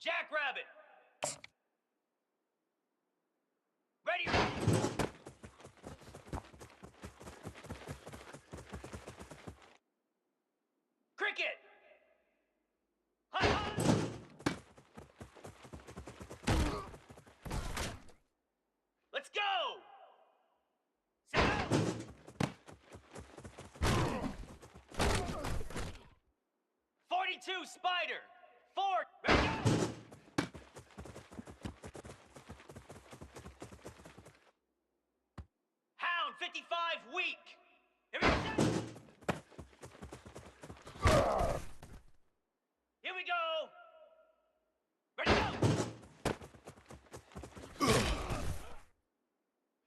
Jackrabbit! Ready! Cricket! Hut, hut! Let's go! Set out! 42 Spider! 4, ready, go! Hound 55 weak! Here we go! Here we go! Ready, go!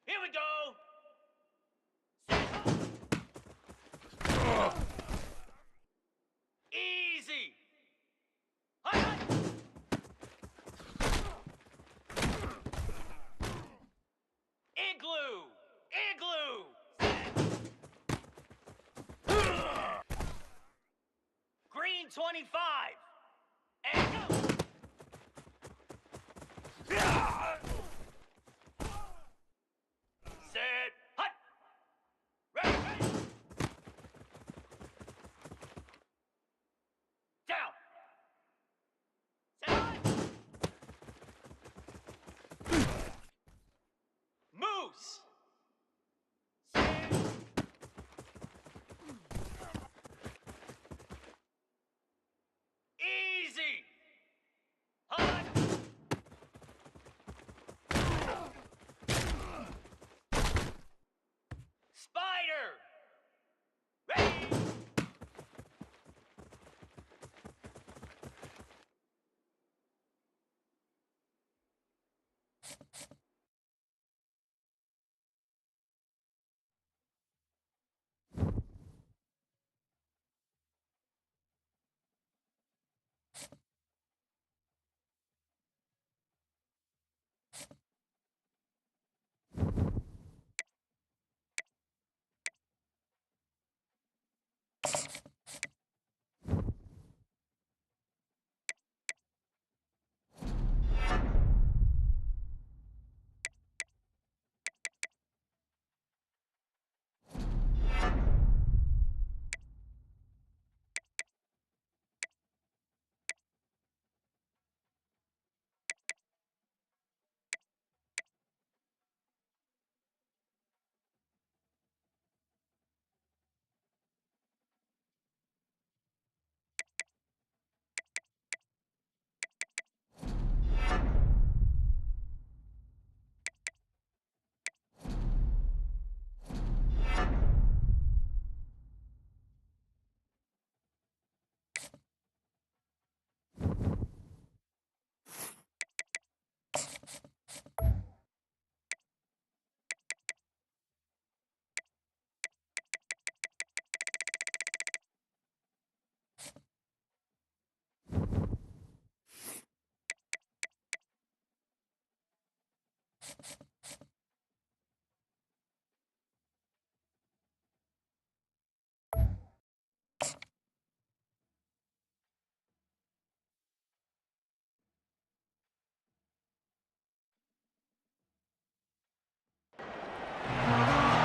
Here we go! Easy! Hut, hut! Igloo! Igloo! Green 25! And go! Set! Hut! Ready, ready! Down! Set, hut! Moose! Set! Easy! Hut! Spider! Ready!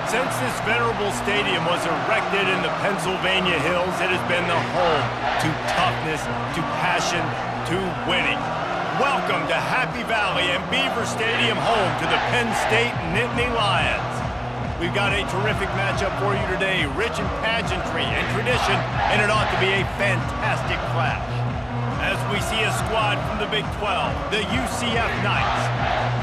Since this venerable stadium was erected in the Pennsylvania hills, it has been the home to toughness, to passion, to winning. Welcome to Happy Valley and Beaver Stadium, home to the Penn State Nittany Lions. We've got a terrific matchup for you today, rich in pageantry and tradition, and it ought to be a fantastic clash. As we see a squad from the Big 12, the UCF Knights,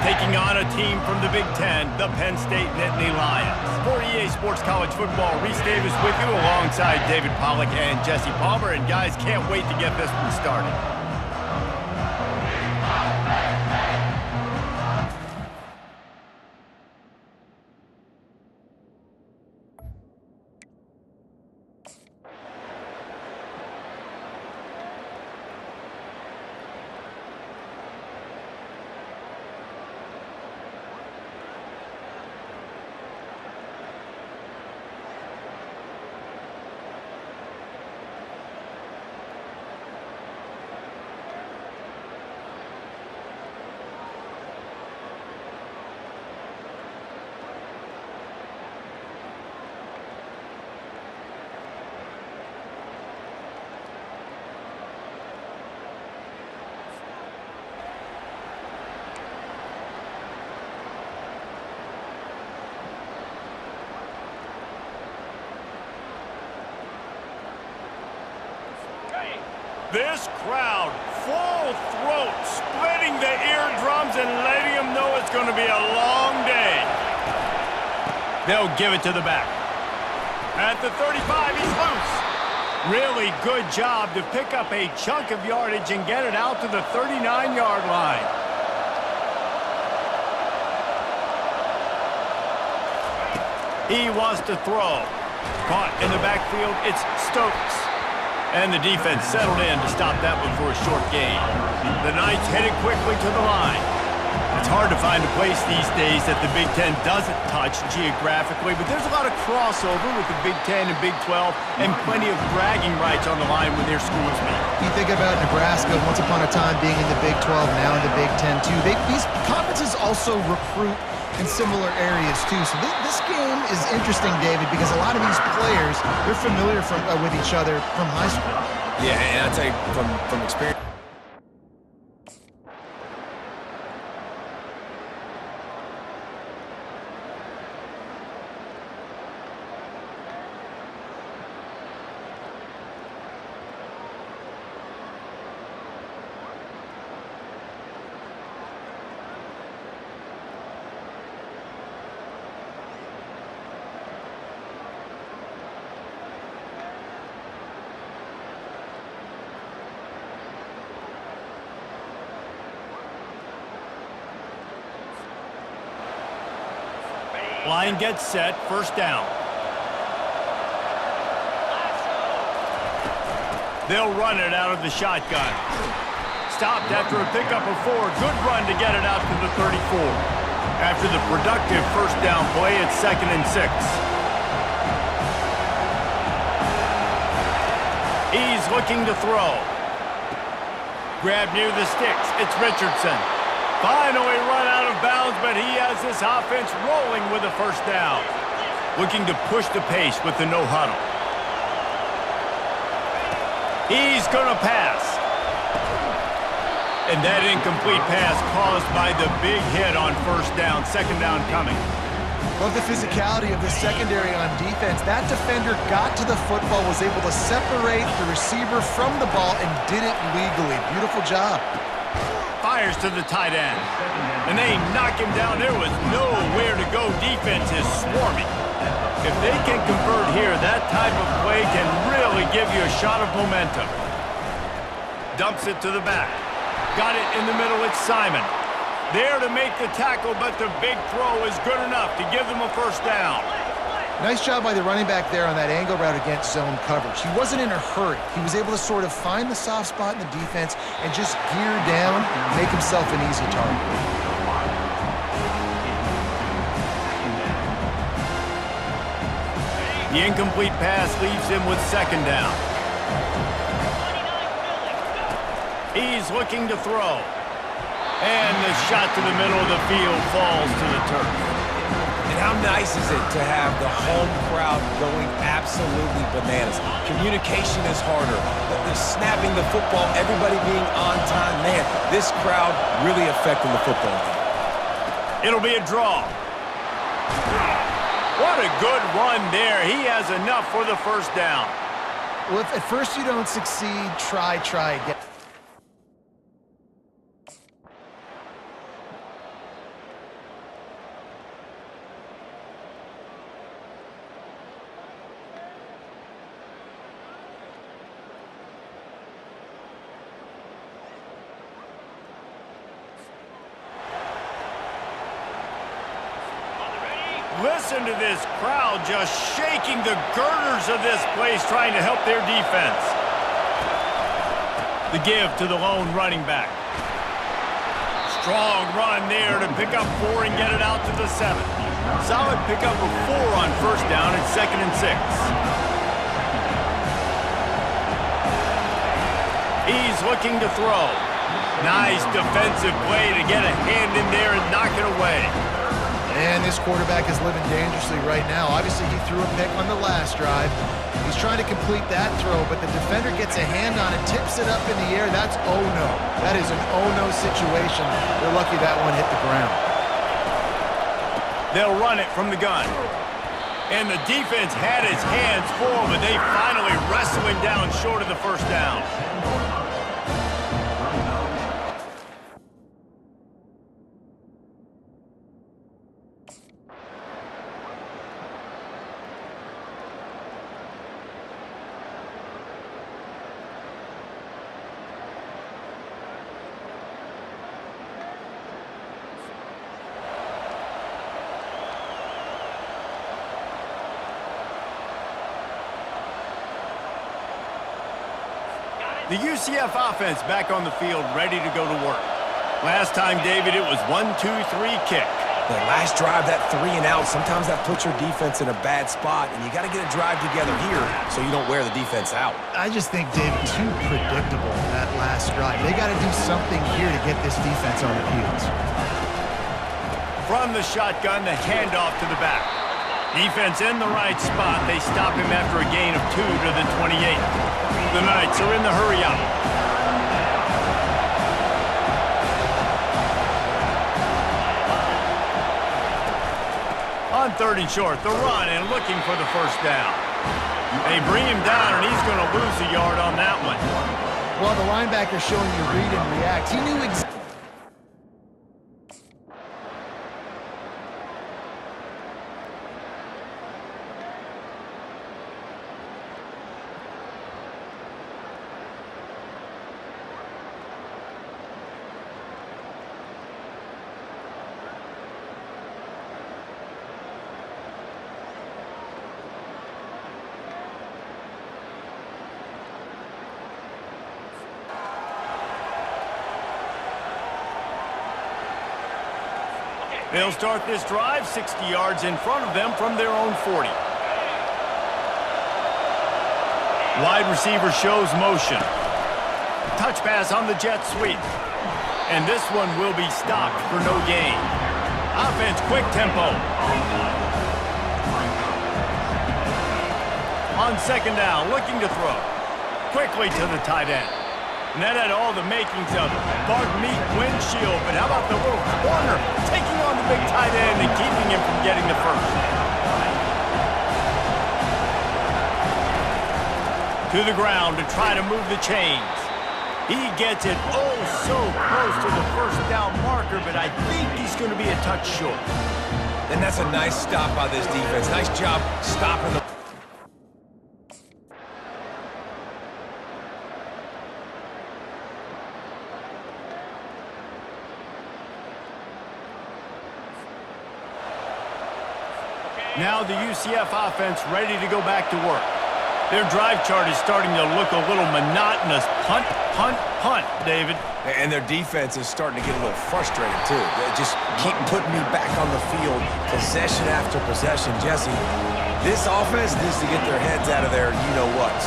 taking on a team from the Big 10, the Penn State Nittany Lions. For EA Sports College Football, Reese Davis with you alongside David Pollack and Jesse Palmer, and guys, can't wait to get this one started. This crowd, full throat, splitting the eardrums and letting them know it's going to be a long day. They'll give it to the back. At the 35, he's loose. Really good job to pick up a chunk of yardage and get it out to the 39-yard line. He wants to throw. Caught in the backfield, it's Stokes. And the defense settled in to stop that one for a short gain. The Knights headed quickly to the line. It's hard to find a place these days that the Big Ten doesn't touch geographically, but there's a lot of crossover with the Big Ten and Big 12 and plenty of bragging rights on the line when their schools meet. You think about Nebraska once upon a time being in the Big 12, now in the Big 10 too. These conferences also recruit in similar areas too. So this game is interesting, David, because a lot of these players, they're familiar with each other from high school. Yeah, and I'll tell you from experience. Line gets set, first down. They'll run it out of the shotgun. Stopped after a pickup of 4. Good run to get it out to the 34. After the productive first down play, it's 2nd and 6. He's looking to throw. Grab near the sticks. It's Richardson. Finally run out of bounds, but he has this offense rolling with a first down. Looking to push the pace with the no-huddle. He's going to pass. And that incomplete pass caused by the big hit on first down. Second down coming. Love the physicality of the secondary on defense. That defender got to the football, was able to separate the receiver from the ball, and did it legally. Beautiful job. Fires to the tight end. And they knock him down. There was nowhere to go. Defense is swarming. If they can convert here, that type of play can really give you a shot of momentum. Dumps it to the back. Got it in the middle. It's Simon. There to make the tackle, but the big throw is good enough to give them a first down. Nice job by the running back there on that angle route against zone coverage. He wasn't in a hurry. He was able to sort of find the soft spot in the defense and just gear down, make himself an easy target. The incomplete pass leaves him with second down. He's looking to throw. And the shot to the middle of the field falls to the turf. And how nice is it to have the home crowd going absolutely bananas? Communication is harder. They're snapping the football, everybody being on time. Man, this crowd really affecting the football game. It'll be a draw. What a good run there. He has enough for the first down. Well, if at first you don't succeed, try again. Listen to this crowd just shaking the girders of this place, trying to help their defense. The give to the lone running back. Strong run there to pick up 4 and get it out to the 7. Solid pickup of 4 on first down. It's 2nd and 6. He's looking to throw. Nice defensive play to get a hand in there and knock it away. And this quarterback is living dangerously right now. Obviously, he threw a pick on the last drive. He's trying to complete that throw, but the defender gets a hand on it, tips it up in the air. That's oh-no. That is an oh-no situation. They're lucky that one hit the ground. They'll run it from the gun. And the defense had its hands full, but they finally wrestled him down short of the first down. The UCF offense back on the field, ready to go to work. Last time, David, it was 1-2-3 kick. The last drive, that 3 and out, sometimes that puts your defense in a bad spot, and you got to get a drive together here so you don't wear the defense out. I just think, David, too predictable, that last drive. They got to do something here to get this defense on their heels. From the shotgun, the handoff to the back. Defense in the right spot. They stop him after a gain of 2 to the 28. The Knights are in the hurry-up. On 3rd and short, the run and looking for the first down. They bring him down, and he's going to lose a yard on that one. Well, the linebacker showing you read and react. He knew exactly. They'll start this drive 60 yards in front of them from their own 40. Wide receiver shows motion. Touch pass on the jet sweep. And this one will be stopped for no gain. Offense, quick tempo. On 2nd down, looking to throw. Quickly to the tight end. And that had all the makings of Bart Meat windshield. But how about the little corner taking on the big tight end and keeping him from getting the first? To the ground to try to move the chains. He gets it oh so close to the first down marker, but I think he's going to be a touch short. And that's a nice stop by this defense. Nice job stopping the... Now the UCF offense ready to go back to work. Their drive chart is starting to look a little monotonous. Punt, punt, punt, David. And their defense is starting to get a little frustrated, too. They just keep putting me back on the field, possession after possession. Jesse, this offense needs to get their heads out of their you-know-whats.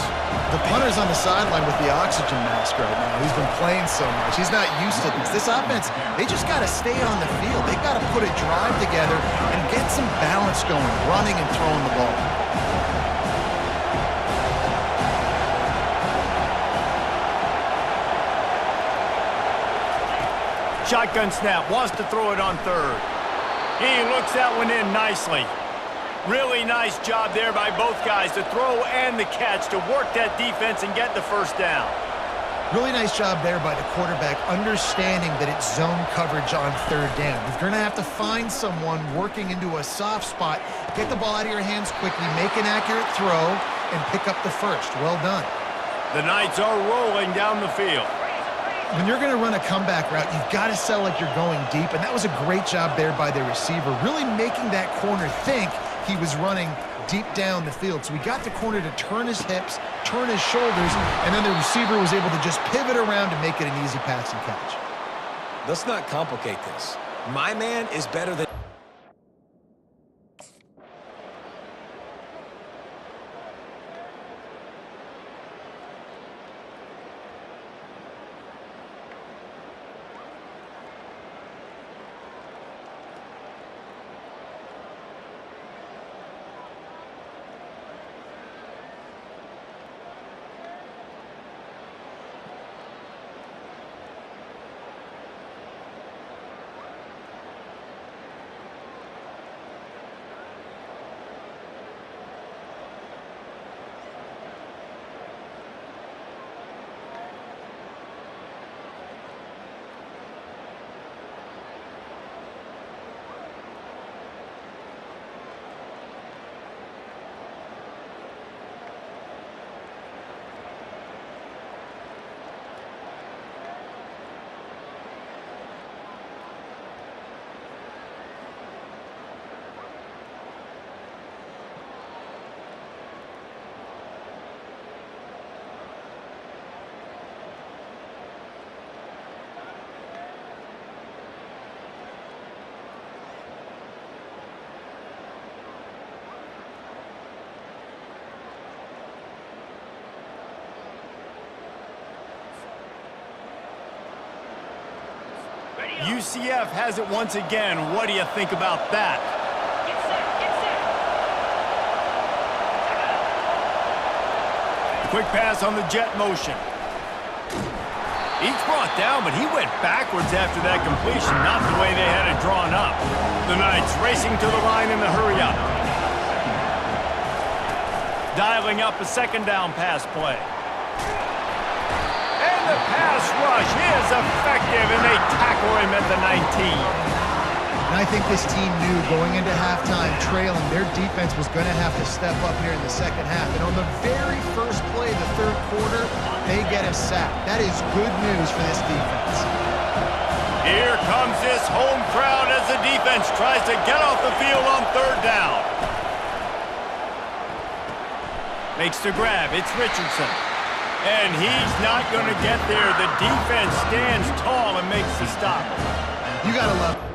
The punter's on the sideline with the oxygen mask right now. He's been playing so much. He's not used to this. This offense, they just got to stay on the field. They got to put a drive together and get some balance going, running and throwing the ball. Shotgun snap, wants to throw it on 3rd. He looks that one in nicely. Really nice job there by both guys to throw and the catch to work that defense and get the first down. Really nice job there by the quarterback, understanding that it's zone coverage on 3rd down. You're going to have to find someone working into a soft spot, get the ball out of your hands quickly, make an accurate throw, and pick up the first. Well done. The Knights are rolling down the field. When you're going to run a comeback route, you've got to sell like you're going deep, and that was a great job there by the receiver, really making that corner think he was running deep down the field. So we got the corner to turn his hips, turn his shoulders, and then the receiver was able to just pivot around to make it an easy pass and catch. Let's not complicate this. My man is better than... UCF has it once again. What do you think about that? Get set, get set. Quick pass on the jet motion. He's brought down, but he went backwards after that completion, not the way they had it drawn up. The Knights racing to the line in the hurry-up. Dialing up a second down pass play. And the pass rush is effective, and they tackle him at the 19. And I think this team knew going into halftime trailing, their defense was going to have to step up here in the second half. And on the very first play of the third quarter, they get a sack. That is good news for this defense. Here comes this home crowd as the defense tries to get off the field on third down. Makes the grab. It's Richardson. And he's not going to get there. The defense stands tall and makes the stop. You got to love it.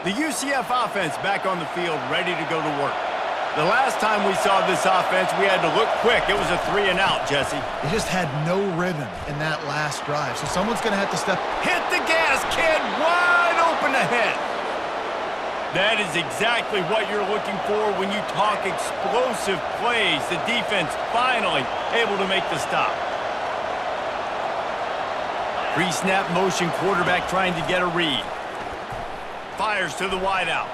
The UCF offense back on the field, ready to go to work. The last time we saw this offense, we had to look quick. It was a 3-and-out, Jesse. They just had no rhythm in that last drive, so someone's going to have to step. Hit the gas, kid! Wide open ahead. That is exactly what you're looking for when you talk explosive plays. The defense finally able to make the stop. Pre-snap motion, quarterback trying to get a read. Fires to the wideout.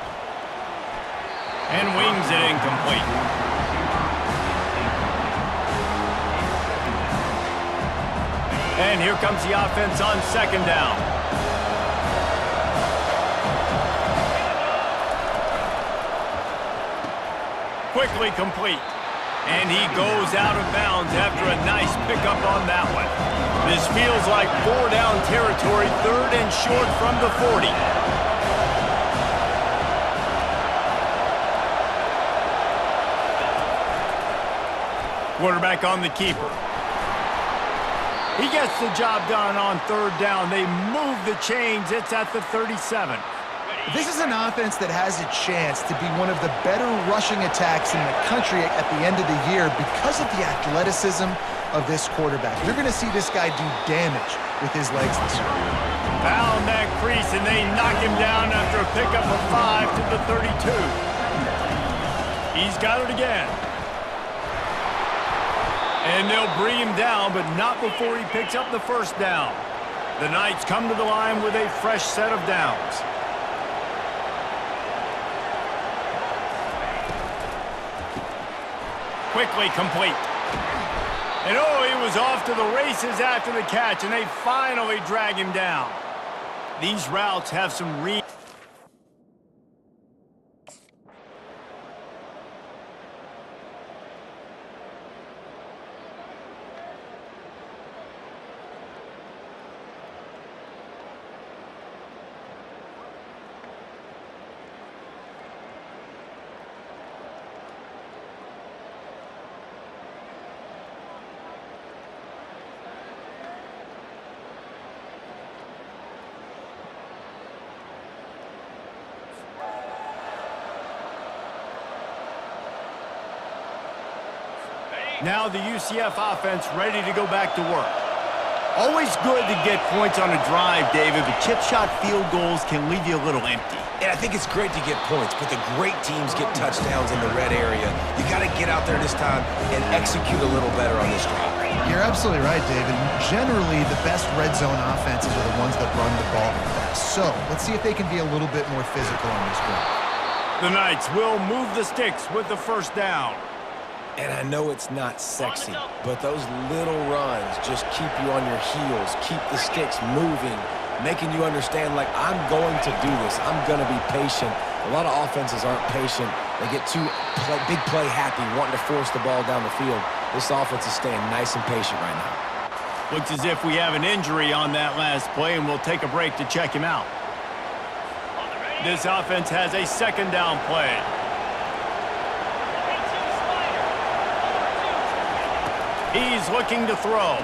And wings it incomplete. And here comes the offense on second down. Quickly complete. And he goes out of bounds after a nice pickup on that one. This feels like 4-down territory, third and short from the 40. Quarterback on the keeper. He gets the job done on third down. They move the chains. It's at the 37. This is an offense that has a chance to be one of the better rushing attacks in the country at the end of the year because of the athleticism of this quarterback. You're going to see this guy do damage with his legs this year. Found that crease, and they knock him down after a pickup of 5 to the 32. He's got it again. And they'll bring him down, but not before he picks up the first down. The Knights come to the line with a fresh set of downs. Quickly complete. And oh, he was off to the races after the catch, and they finally drag him down. These routes have some real... Now the UCF offense ready to go back to work. Always good to get points on a drive, David, but chip shot field goals can leave you a little empty. And I think it's great to get points, but the great teams get touchdowns in the red area. You got to get out there this time and execute a little better on this drive. You're absolutely right, David. Generally, the best red zone offenses are the ones that run the ball best. So let's see if they can be a little bit more physical on this drive. The Knights will move the sticks with the first down. And I know it's not sexy, but those little runs just keep you on your heels, keep the sticks moving, making you understand, like, I'm going to do this. I'm going to be patient. A lot of offenses aren't patient. They get too big play happy, wanting to force the ball down the field. This offense is staying nice and patient right now. Looks as if we have an injury on that last play, and we'll take a break to check him out. This offense has a second down play. He's looking to throw.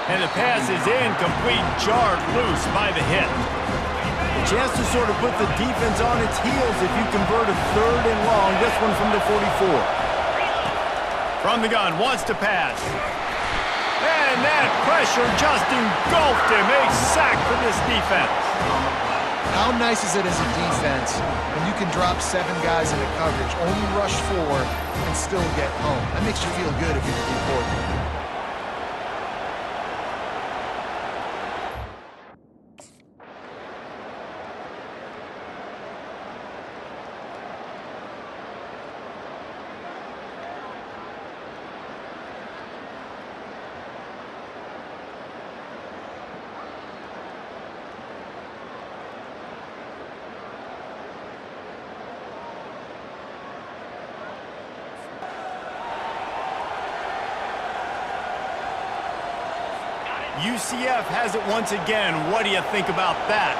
And the pass is incomplete, jarred loose by the hit. A chance to sort of put the defense on its heels if you convert a 3rd and long. This one from the 44. From the gun, wants to pass. And that pressure just engulfed him. A sack for this defense. How nice is it as a defense when you can drop 7 guys into coverage, only rush 4, and still get home? That makes you feel good if you're the coordinator. UCF has it once again. What do you think about that?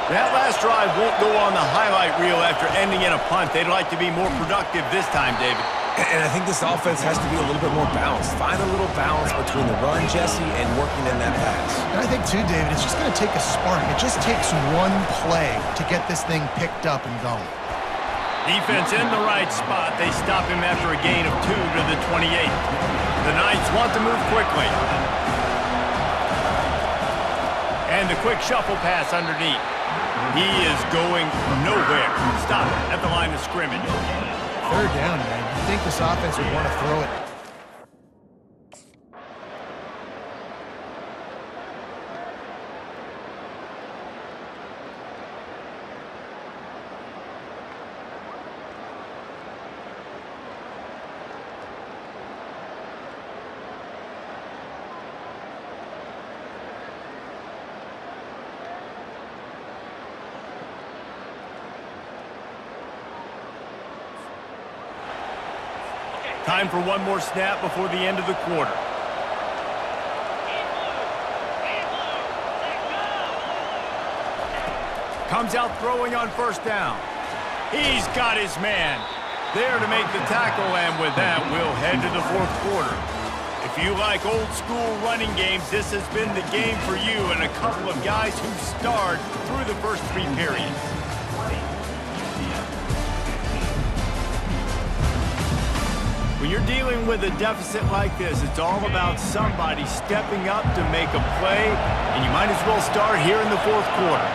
That last drive won't go on the highlight reel after ending in a punt. They'd like to be more productive this time, David. And I think this offense has to be a little bit more balanced. Find a little balance between the run, Jesse, and working in that pass. And I think, too, David, it's just going to take a spark. It just takes one play to get this thing picked up and going. Defense in the right spot. They stop him after a gain of 2 to the 28. The Knights want to move quickly. And the quick shuffle pass underneath. He is going nowhere. Stop at the line of scrimmage. 3rd down, man. You think this offense would want to throw it. Time for one more snap before the end of the quarter. Comes out throwing on 1st down. He's got his man there to make the tackle, and with that, we'll head to the 4th quarter. If you like old-school running games, this has been the game for you and a couple of guys who starred through the first 3 periods. When you're dealing with a deficit like this, it's all about somebody stepping up to make a play, and you might as well start here in the 4th quarter.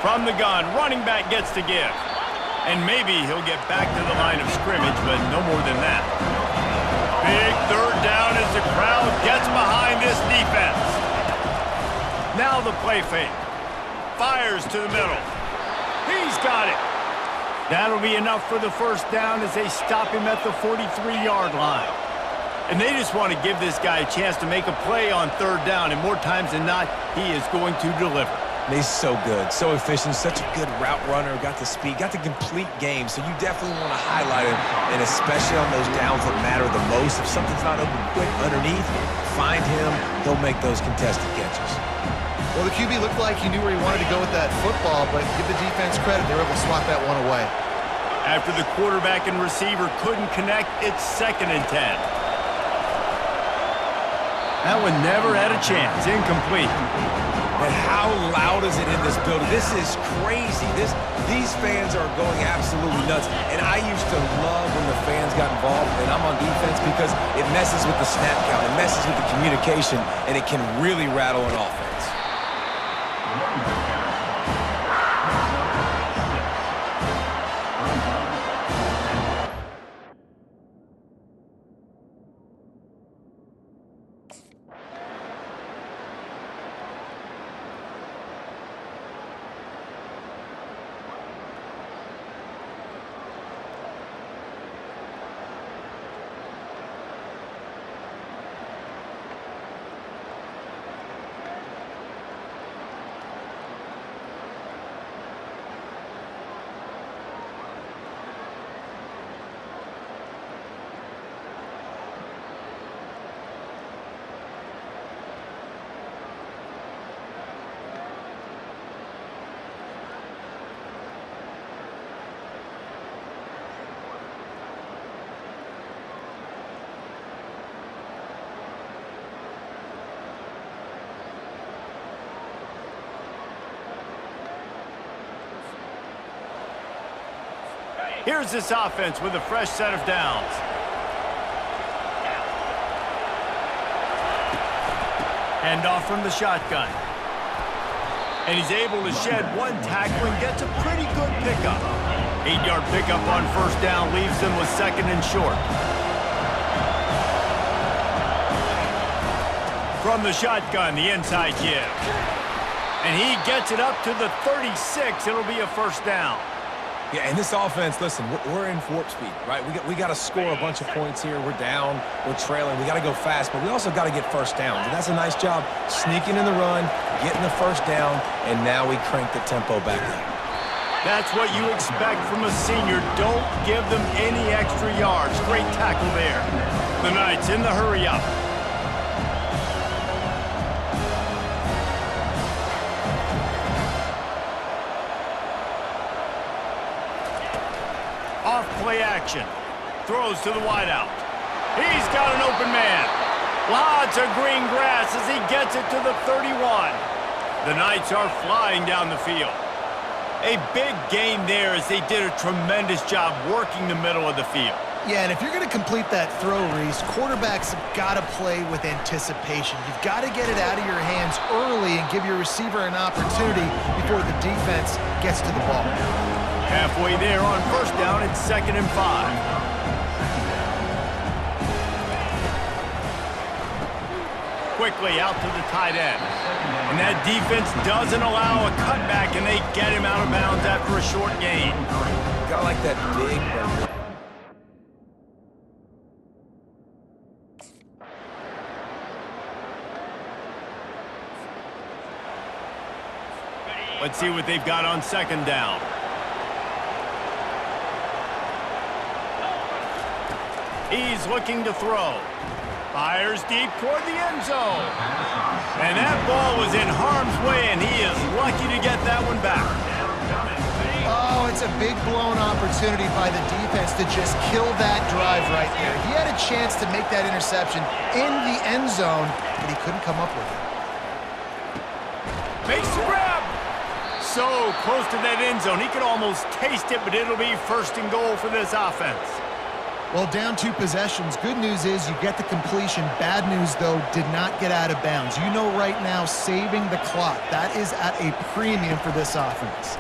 From the gun, running back gets to give. And maybe he'll get back to the line of scrimmage, but no more than that. Big 3rd down as the crowd gets behind this defense. Now the play fake. Fires to the middle. He's got it. That'll be enough for the 1st down as they stop him at the 43-yard line. And they just want to give this guy a chance to make a play on 3rd down, and more times than not, he is going to deliver. He's so good, so efficient, such a good route runner, got the speed, got the complete game, so you definitely want to highlight him, and especially on those downs that matter the most. If something's not open quick underneath, find him, he'll make those contested catches. Well, the QB looked like he knew where he wanted to go with that football, but give the defense credit, they were able to swat that one away. After the quarterback and receiver couldn't connect, it's 2nd and 10. That one never had a chance. Incomplete. And how loud is it in this building? This is crazy. These fans are going absolutely nuts. And I used to love when the fans got involved, and I'm on defense because it messes with the snap count. It messes with the communication, and it can really rattle an offense. Here's this offense with a fresh set of downs. Hand off from the shotgun. And he's able to shed one tackle and gets a pretty good pickup. 8-yard pickup on first down leaves them with second and short. From the shotgun, the inside give. And he gets it up to the 36. It'll be a first down. Yeah, and this offense, listen, we're in warp speed, right? We got to score a bunch of points here. We're down, we're trailing. We got to go fast, but we also got to get first downs. And that's a nice job sneaking in the run, getting the first down, and now we crank the tempo back up. That's what you expect from a senior. Don't give them any extra yards. Great tackle there. The Knights in the hurry-up. Off play action. Throws to the wideout. He's got an open man. Lots of green grass as he gets it to the 31. The Knights are flying down the field. A big gain there as they did a tremendous job working the middle of the field. Yeah, and if you're going to complete that throw, Reese, quarterbacks have got to play with anticipation. You've got to get it out of your hands early and give your receiver an opportunity before the defense gets to the ball. Halfway there on first down, it's 2nd and 5. Quickly out to the tight end. And that defense doesn't allow a cutback, and they get him out of bounds after a short gain. Got like that big... Let's see what they've got on 2nd down. He's looking to throw. Fires deep toward the end zone. And that ball was in harm's way, and he is lucky to get that one back. Oh, it's a big blown opportunity by the defense to just kill that drive right there. He had a chance to make that interception in the end zone, but he couldn't come up with it. Makes the grab. So close to that end zone. He could almost taste it, but it'll be 1st and goal for this offense. Well, down 2 possessions. Good news is you get the completion. Bad news, though, did not get out of bounds. You know right now, saving the clock. That is at a premium for this offense.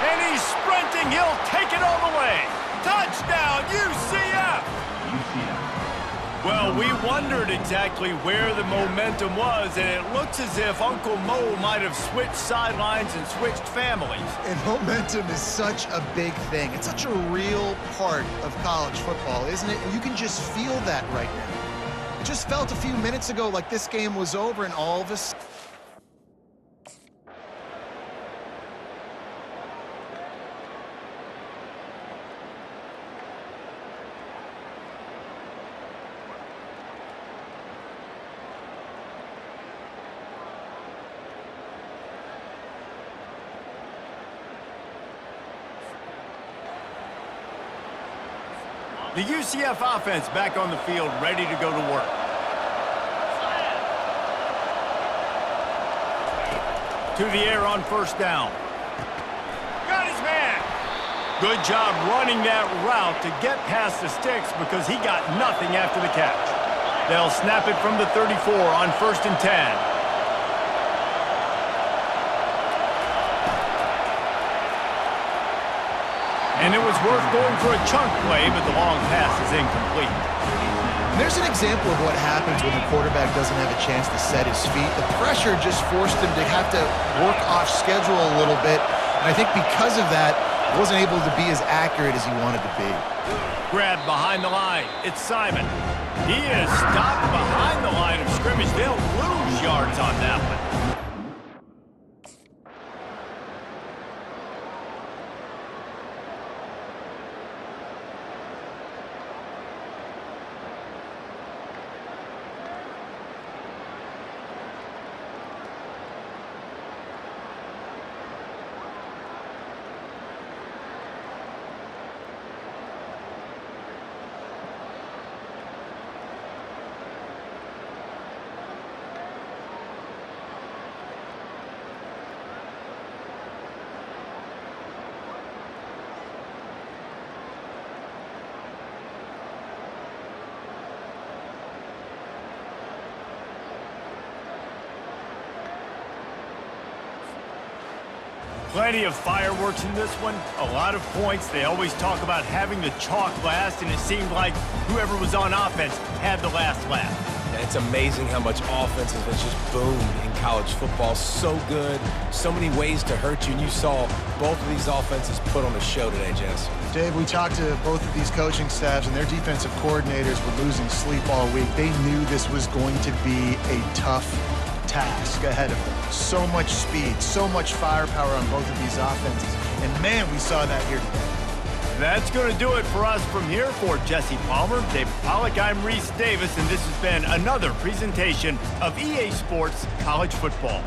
And he's sprinting. He'll take it all the way. Touchdown, UCF! Well, we wondered exactly where the momentum was, and it looks as if Uncle Mo might have switched sidelines and switched families. And momentum is such a big thing. It's such a real part of college football, isn't it? And you can just feel that right now. It just felt a few minutes ago like this game was over, and all of a sudden... The UCF offense back on the field, ready to go to work. To the air on first down. Got his man. Good job running that route to get past the sticks because he got nothing after the catch. They'll snap it from the 34 on 1st and 10. And it was worth going for a chunk play, but the long pass is incomplete. There's an example of what happens when the quarterback doesn't have a chance to set his feet. The pressure just forced him to have to work off schedule a little bit. And I think because of that, he wasn't able to be as accurate as he wanted to be. Grab behind the line. It's Simon. He is stopped behind the line of scrimmage. They'll lose yards on that one. Plenty of fireworks in this one, a lot of points. They always talk about having the chalk last, and it seemed like whoever was on offense had the last laugh. And it's amazing how much offense has just boomed in college football. So good, so many ways to hurt you, and you saw both of these offenses put on a show today, Jess. Dave, we talked to both of these coaching staffs, and their defensive coordinators were losing sleep all week. They knew this was going to be a tough task ahead of them. So much speed, so much firepower on both of these offenses. And man, we saw that here today. That's going to do it for us from here. For Jesse Palmer, David Pollack, I'm Reese Davis, and this has been another presentation of EA Sports College Football.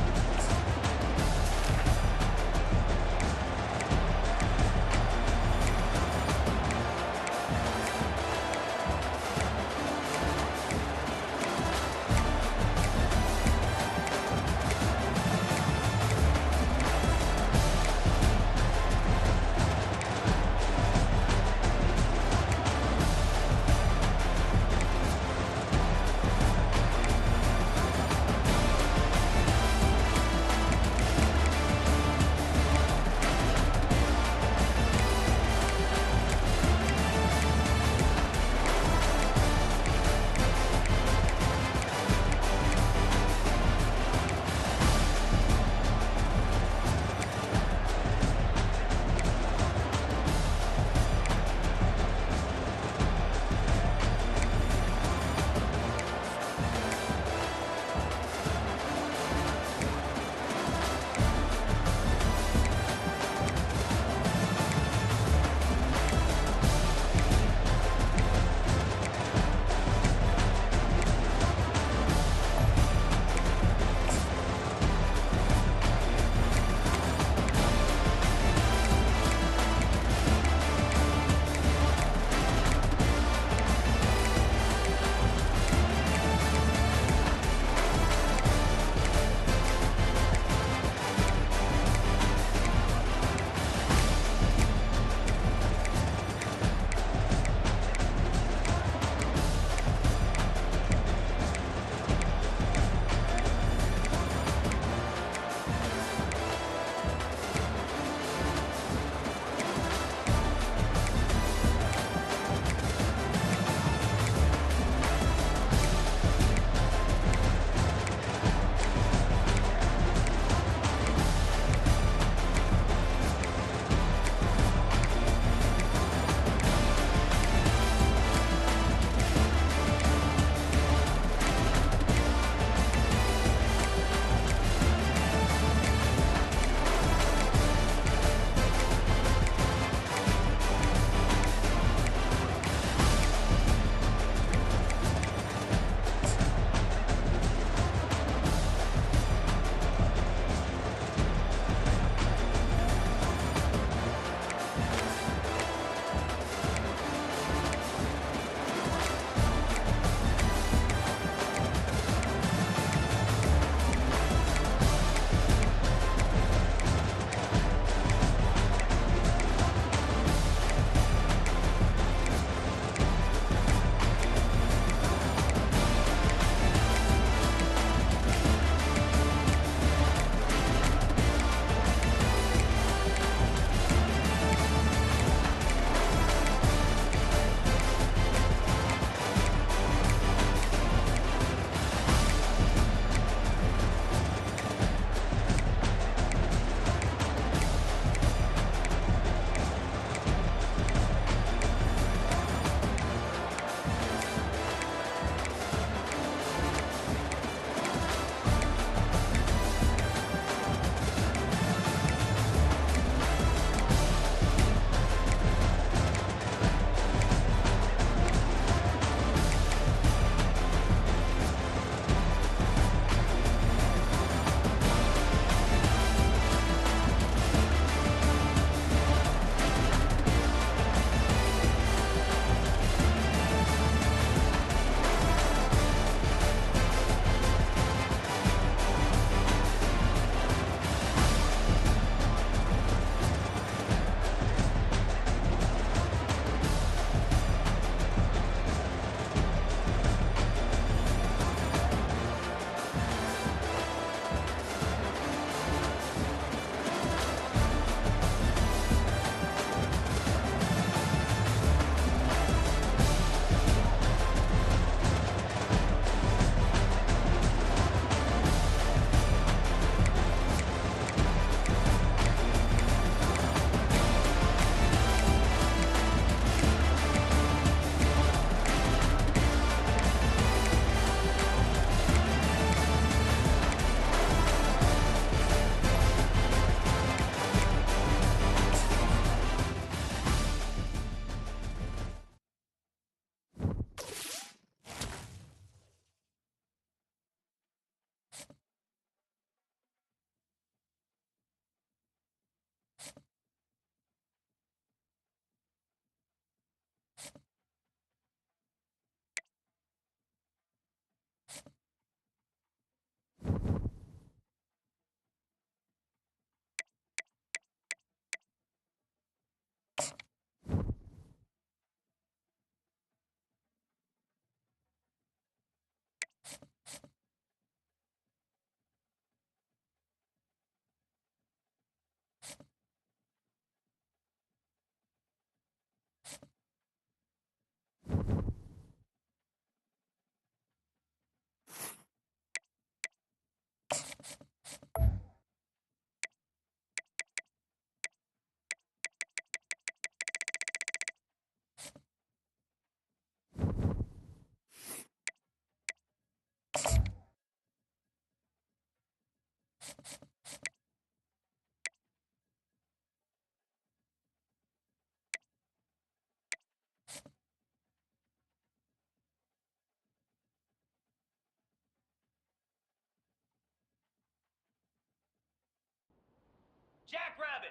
Jackrabbit.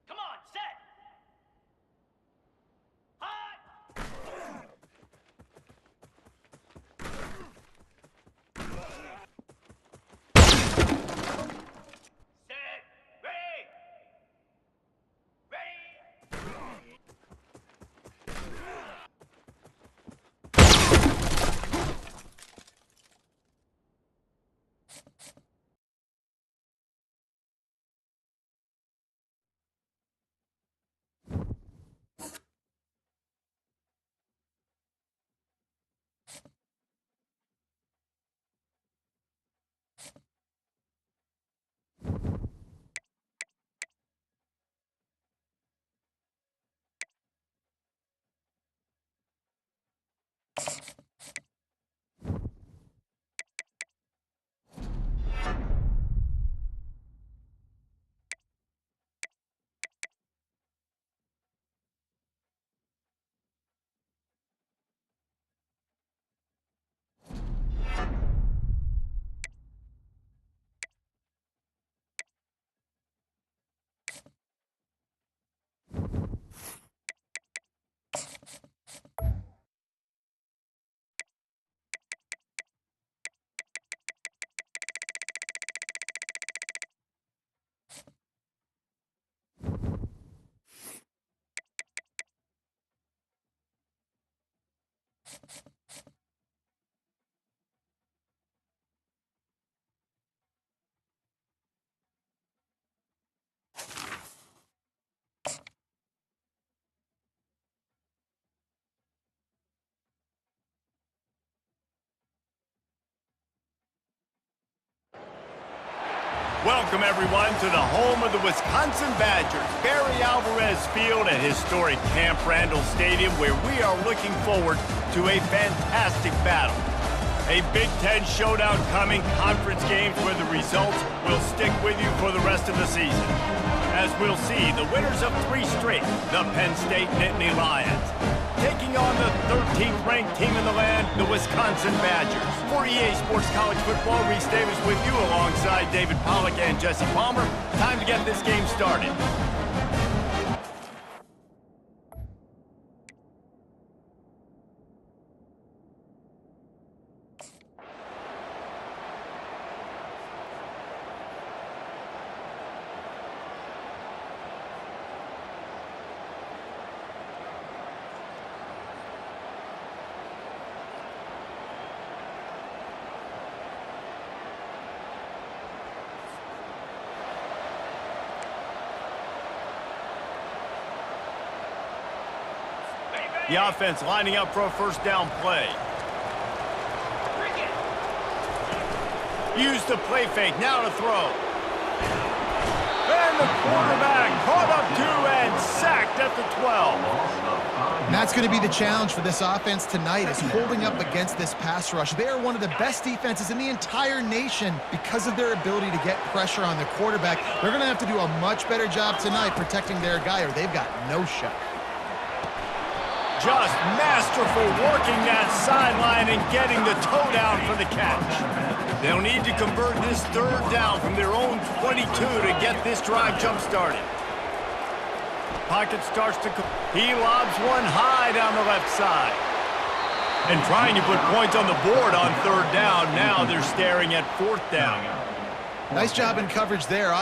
Come on, set. Hot. Set. Ready. Ready. Welcome, everyone, to the home of the Wisconsin Badgers, Barry Alvarez Field at historic Camp Randall Stadium, where we are looking forward to a fantastic battle. A Big Ten showdown coming, conference games where the results will stick with you for the rest of the season. As we'll see, the winners of 3 straight, the Penn State Nittany Lions, taking on the 13th ranked team in the land, the Wisconsin Badgers. For EA Sports College Football, Reese Davis with you alongside David Pollack and Jesse Palmer. Time to get this game started. The offense lining up for a first down play. Use the play fake, now to throw. And the quarterback caught up to and sacked at the 12. And that's going to be the challenge for this offense tonight, is holding up against this pass rush. They are one of the best defenses in the entire nation because of their ability to get pressure on the quarterback. They're going to have to do a much better job tonight protecting their guy, or they've got no shot. Just masterful working that sideline and getting the toe down for the catch. They'll need to convert this third down from their own 22 to get this drive jump-started. Pocket starts to... He lobs one high down the left side. And trying to put points on the board on third down. Now they're staring at fourth down. Nice job in coverage there.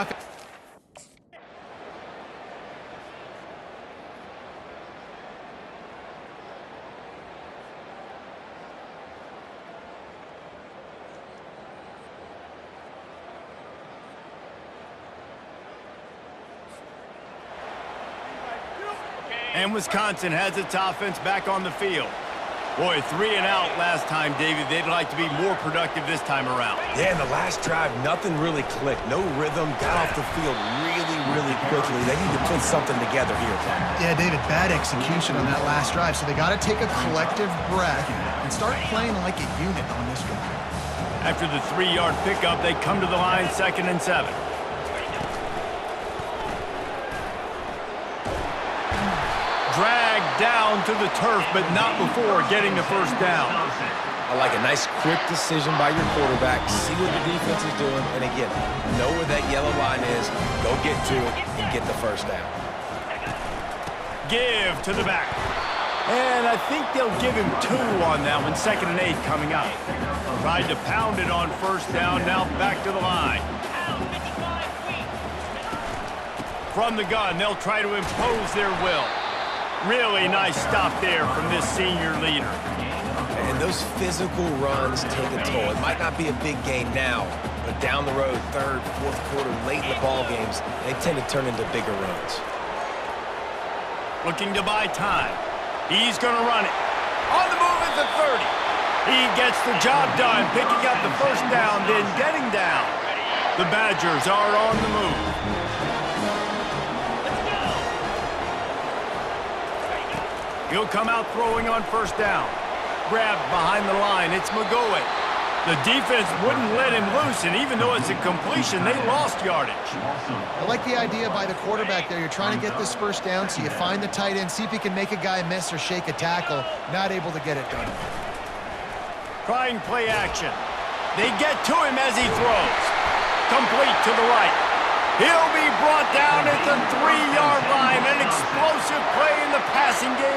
And Wisconsin has its offense back on the field. Boy, 3 and out last time, David. They'd like to be more productive this time around. Yeah, in the last drive, nothing really clicked. No rhythm, got off the field really quickly. They need to put something together here, Tom. Yeah, David, bad execution on that last drive, so they got to take a collective breath and start playing like a unit on this one. After the 3-yard pickup, they come to the line 2nd and 7. Dragged down to the turf, but not before getting the first down. I like a nice quick decision by your quarterback. See what the defense is doing. And again, know where that yellow line is. Go get to it and get the first down. Give to the back. And I think they'll give him 2 on that one. 2nd and 8 coming up. Tried to pound it on first down. Now back to the line. From the gun, they'll try to impose their will. Really nice stop there from this senior leader. And those physical runs take a toll. It might not be a big gain now, but down the road, 3rd, 4th quarter, late in the ball games, they tend to turn into bigger runs. Looking to buy time. He's going to run it. On the move at the 30. He gets the job done, picking up the first down, then getting down. The Badgers are on the move. He'll come out throwing on first down. Grabbed behind the line. It's McGowan. The defense wouldn't let him loose, and even though it's a completion, they lost yardage. I like the idea by the quarterback there. You're trying to get this first down, so you find the tight end, see if he can make a guy miss or shake a tackle. Not able to get it done. Trying play action. They get to him as he throws. Complete to the right. He'll be brought down at the 3-yard line. An explosive play in the passing game.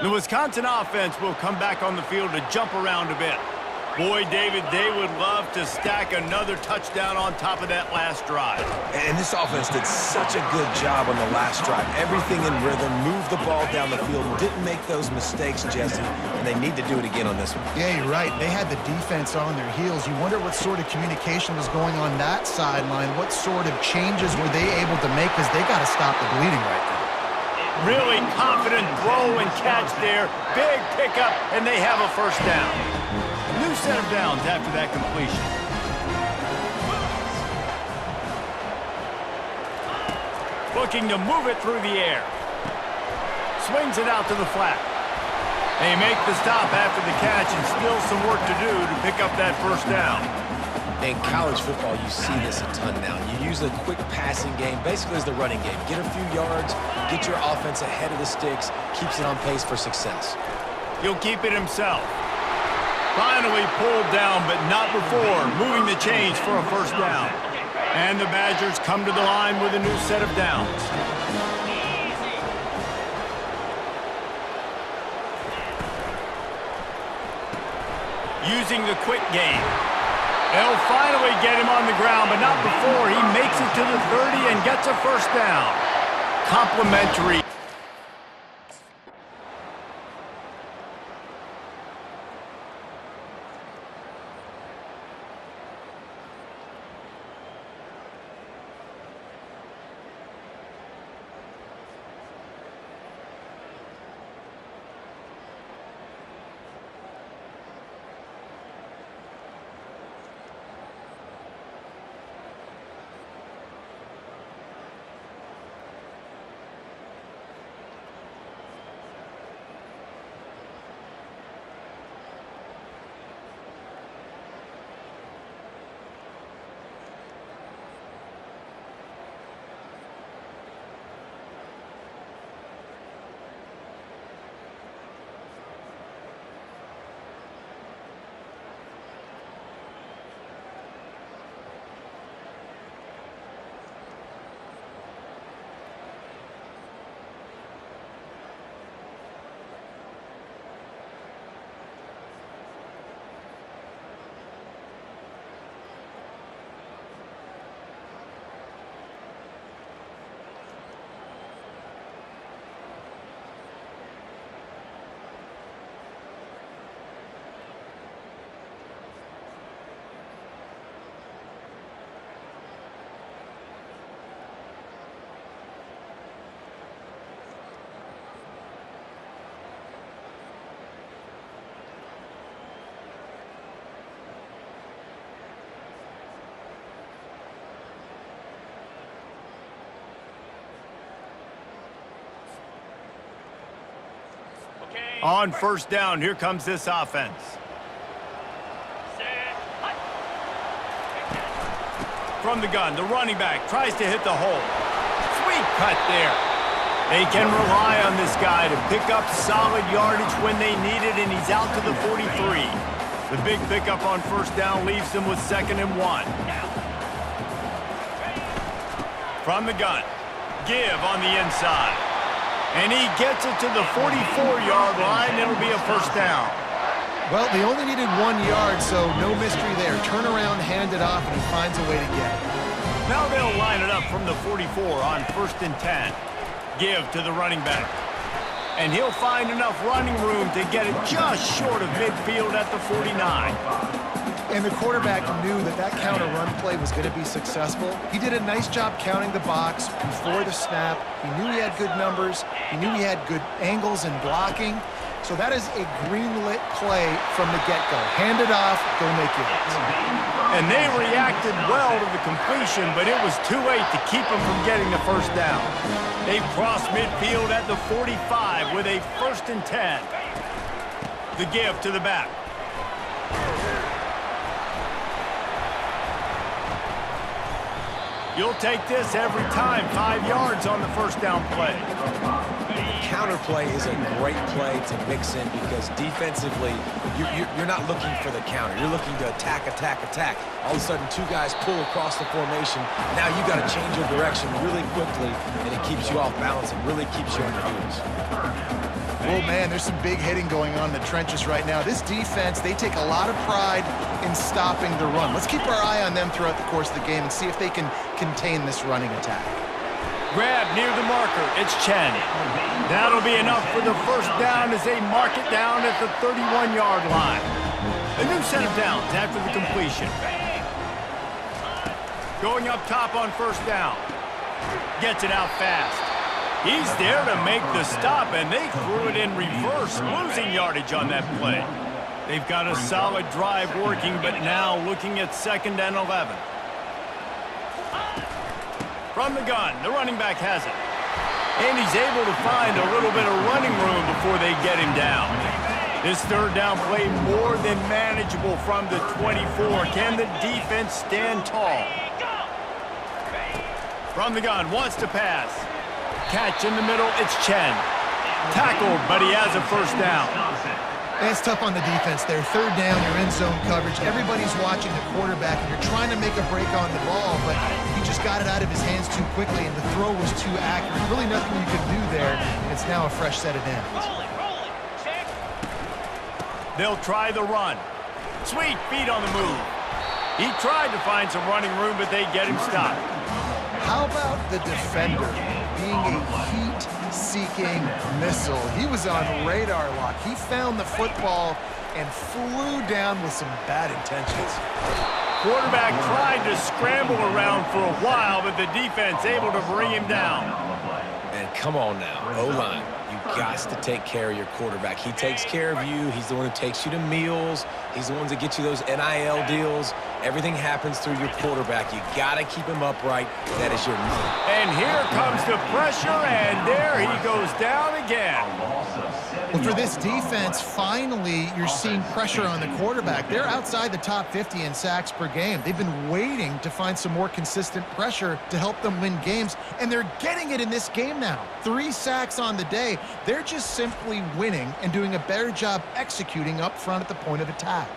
The Wisconsin offense will come back on the field to jump around a bit. Boy, David, they would love to stack another touchdown on top of that last drive. And this offense did such a good job on the last drive. Everything in rhythm, moved the ball down the field, didn't make those mistakes, Jesse, and they need to do it again on this one. Yeah, you're right. They had the defense on their heels. You wonder what sort of communication was going on that sideline. What sort of changes were they able to make, because they got to stop the bleeding right now. Really confident throw and catch there. Big pickup, and they have a first down. New set of downs after that completion. Looking to move it through the air. Swings it out to the flat. They make the stop after the catch, and still some work to do to pick up that first down. In college football, you see this a ton now. You use a quick passing game, basically as the running game. Get a few yards, get your offense ahead of the sticks, keeps it on pace for success. He'll keep it himself. Finally pulled down, but not before moving the chains for a first down. And the Badgers come to the line with a new set of downs. Using the quick game. They'll finally get him on the ground, but not before he makes it to the 30 and gets a first down. Complimentary. On first down, here comes this offense. From the gun, the running back tries to hit the hole. Sweet cut there. They can rely on this guy to pick up solid yardage when they need it, and he's out to the 43. The big pickup on first down leaves them with 2nd and 1. From the gun, give on the inside. And he gets it to the 44-yard line. It'll be a first down. Well, they only needed 1 yard, so no mystery there. Turn around, hand it off, and he finds a way to get it. Now they'll line it up from the 44 on 1st and 10. Give to the running back. And he'll find enough running room to get it just short of midfield at the 49. And the quarterback knew that that counter run play was going to be successful. He did a nice job counting the box before the snap. He knew he had good numbers. He knew he had good angles and blocking. So that is a green-lit play from the get-go. Hand it off, go make it. And they reacted well to the completion, but it was too late to keep them from getting the first down. They crossed midfield at the 45 with a 1st and 10. The give to the back. You'll take this every time. 5 yards on the first down play. Counter play is a great play to mix in because defensively, you're not looking for the counter. You're looking to attack, attack, attack. All of a sudden, 2 guys pull across the formation. Now you got to change your direction really quickly, and it keeps you off balance and really keeps you on your heels. Oh, man, there's some big hitting going on in the trenches right now. This defense, they take a lot of pride in stopping the run. Let's keep our eye on them throughout the course of the game and see if they can contain this running attack. Grab near the marker. It's Chen. That'll be enough for the first down as they mark it down at the 31-yard line. A new set of downs after the completion. Going up top on first down. Gets it out fast. He's there to make the stop, and they threw it in reverse, losing yardage on that play. They've got a solid drive working, but now looking at 2nd and 11. From the gun, the running back has it. And he's able to find a little bit of running room before they get him down. This third down play more than manageable from the 24. Can the defense stand tall? From the gun, wants to pass. Catch in the middle, it's Chen. Tackled, but he has a first down. And it's tough on the defense there. 3rd down, you're in zone coverage. Everybody's watching the quarterback, and you're trying to make a break on the ball, but he just got it out of his hands too quickly, and the throw was too accurate. Really nothing you could do there, and it's now a fresh set of downs. They'll try the run. Sweet feet on the move. He tried to find some running room, but they get him stopped. How about the defender being a heat-seeking missile? He was on radar lock. He found the football and flew down with some bad intentions. Quarterback tried to scramble around for a while, but the defense able to bring him down. And come on now, O-line. You got to take care of your quarterback. He takes care of you. He's the one who takes you to meals. He's the one that gets you those NIL deals. Everything happens through your quarterback. You got to keep him upright. That is your move. And here comes the pressure, and there he goes down again. Well, for this defense, finally, you're seeing pressure on the quarterback. They're outside the top 50 in sacks per game. They've been waiting to find some more consistent pressure to help them win games, and they're getting it in this game now. 3 sacks on the day. They're just simply winning and doing a better job executing up front at the point of attack.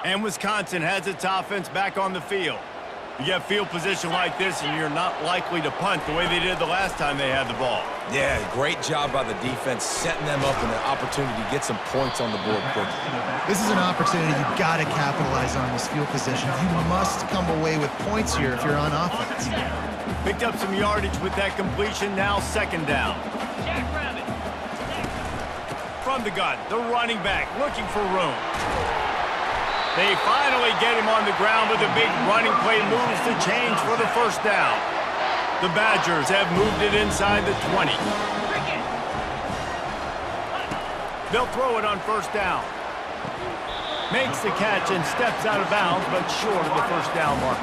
And Wisconsin has its offense back on the field. You get field position like this, and you're not likely to punt the way they did the last time they had the ball. Yeah, great job by the defense, setting them up in an opportunity to get some points on the board quickly. This is an opportunity you've got to capitalize on, this field position. You must come away with points here if you're on offense. Picked up some yardage with that completion, now 2nd down. From the gun, the running back looking for room. They finally get him on the ground with a big running play moves the change for the first down. The Badgers have moved it inside the 20. They'll throw it on first down. Makes the catch and steps out of bounds, but short of the first down mark.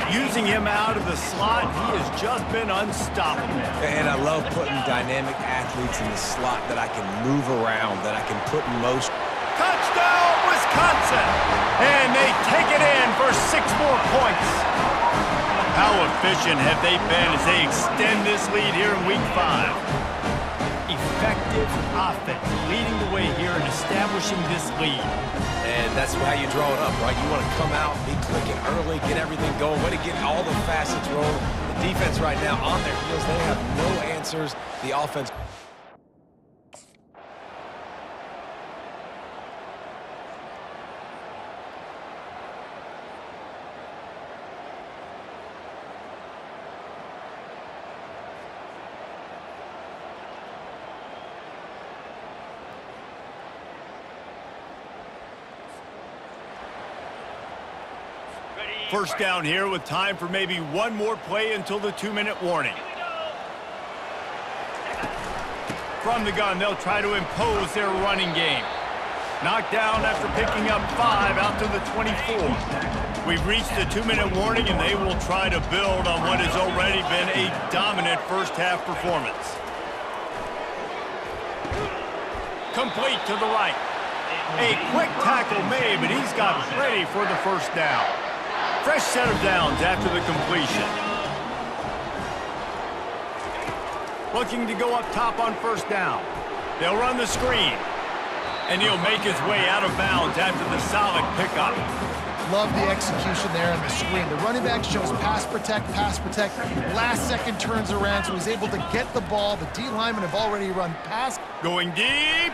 Using him out of the slot, he has just been unstoppable. And I love putting dynamic athletes in the slot that I can move around, that I can put in motion. Touchdown, Wisconsin! And they take it in for 6 more points. How efficient have they been as they extend this lead here in Week 5? Effective offense leading the way here and establishing this lead. And that's how you draw it up, right? You want to come out, be clicking early, get everything going, way to get all the facets rolling. The defense right now on their heels, they have no answers. The offense... First down here with time for maybe one more play until the 2-minute warning. From the gun, they'll try to impose their running game. Knocked down after picking up 5 out to the 24. We've reached the 2-minute warning, and they will try to build on what has already been a dominant first-half performance. Complete to the right. A quick tackle made, but he's got plenty for the first down. Fresh set of downs after the completion. Looking to go up top on first down. They'll run the screen. And he'll make his way out of bounds after the solid pickup. Love the execution there on the screen. The running back shows pass protect. Last second turns around, so he's able to get the ball. The D linemen have already run past. Going deep.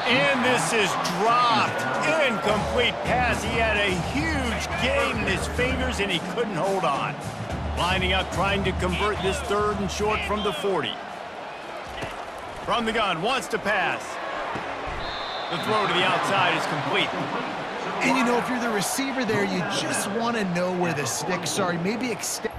And this is dropped. Incomplete pass. He had a huge gain in his fingers, and he couldn't hold on. Lining up, trying to convert this 3rd and short from the 40. From the gun, wants to pass. The throw to the outside is complete. And, you know, if you're the receiver there, you just want to know where the sticks are. Maybe extend.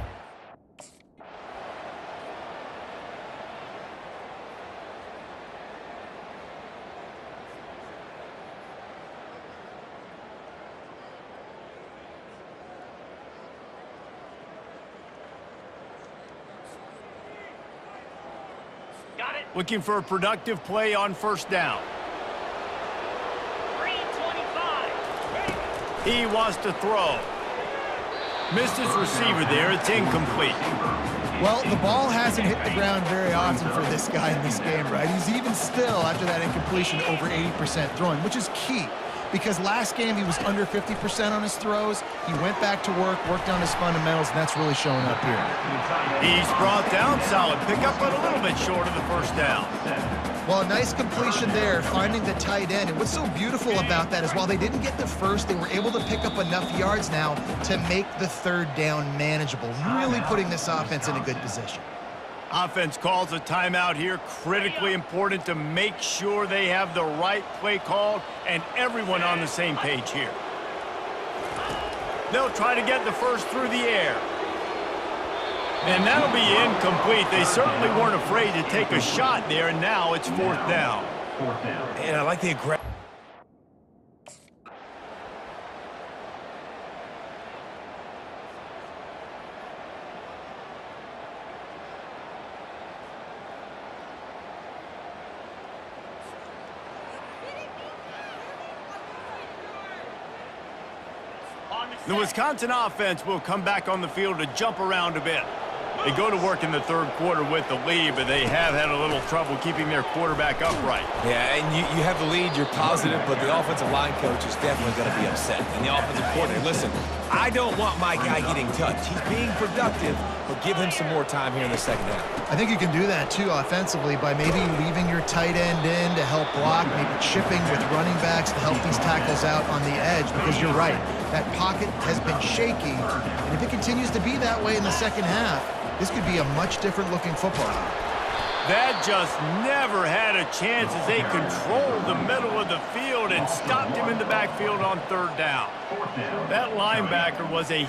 Looking for a productive play on first down. 325. He wants to throw. Missed his receiver there. It's incomplete. Well, the ball hasn't hit the ground very often for this guy in this game, right? He's even still, after that incompletion, over 80% throwing, which is key. Because last game he was under 50% on his throws. He went back to work, worked on his fundamentals, and that's really showing up here. He's brought down, solid pickup, but a little bit short of the first down. Well, a nice completion there, finding the tight end. And what's so beautiful about that is while they didn't get the first, they were able to pick up enough yards now to make the 3rd down manageable, really putting this offense in a good position. Offense calls a timeout here, critically important to make sure they have the right play called and everyone on the same page here. They'll try to get the first through the air. And that'll be incomplete. They certainly weren't afraid to take a shot there, and now it's 4th down. And I like the aggressive. The Wisconsin offense will come back on the field to jump around a bit. They go to work in the 3rd quarter with the lead, but they have had a little trouble keeping their quarterback upright. Yeah, and you have the lead, you're positive, but the offensive line coach is definitely going to be upset. And the offensive coordinator, listen, I don't want my guy getting touched. He's being productive, but give him some more time here in the second half. I think you can do that, too, offensively, by maybe leaving your tight end in to help block, maybe chipping with running backs to help these tackles out on the edge, because you're right. That pocket has been shaky, and if it continues to be that way in the second half, this could be a much different looking football. That just never had a chance as they controlled the middle of the field and stopped him in the backfield on 3rd down. That linebacker was a...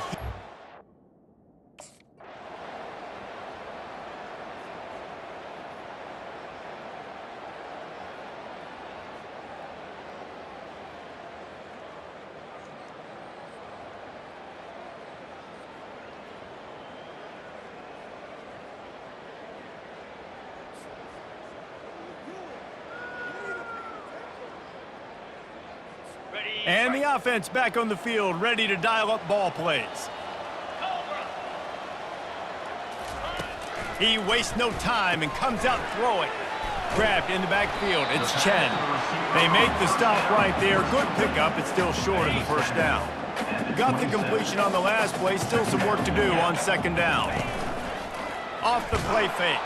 And the offense back on the field, ready to dial up ball plays. He wastes no time and comes out throwing. Grabbed in the backfield. It's Chen. They make the stop right there. Good pickup. It's still short of the first down. Got the completion on the last play. Still some work to do on second down. Off the play fake.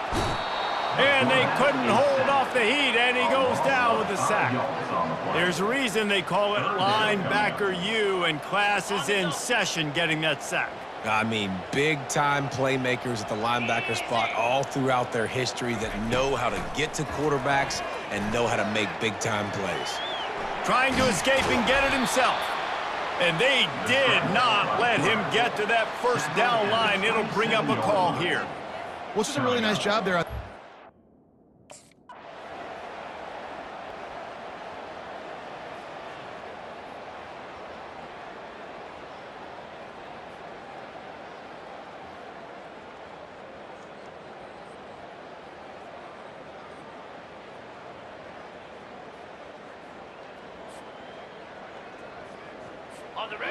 And they couldn't hold off the heat, and he goes down with a sack. There's a reason they call it linebacker U, and class is in session getting that sack. I mean, big-time playmakers at the linebacker spot all throughout their history that know how to get to quarterbacks and know how to make big-time plays. Trying to escape and get it himself. And they did not let him get to that first down line. It'll bring up a call here. Well, it's just a really nice job there.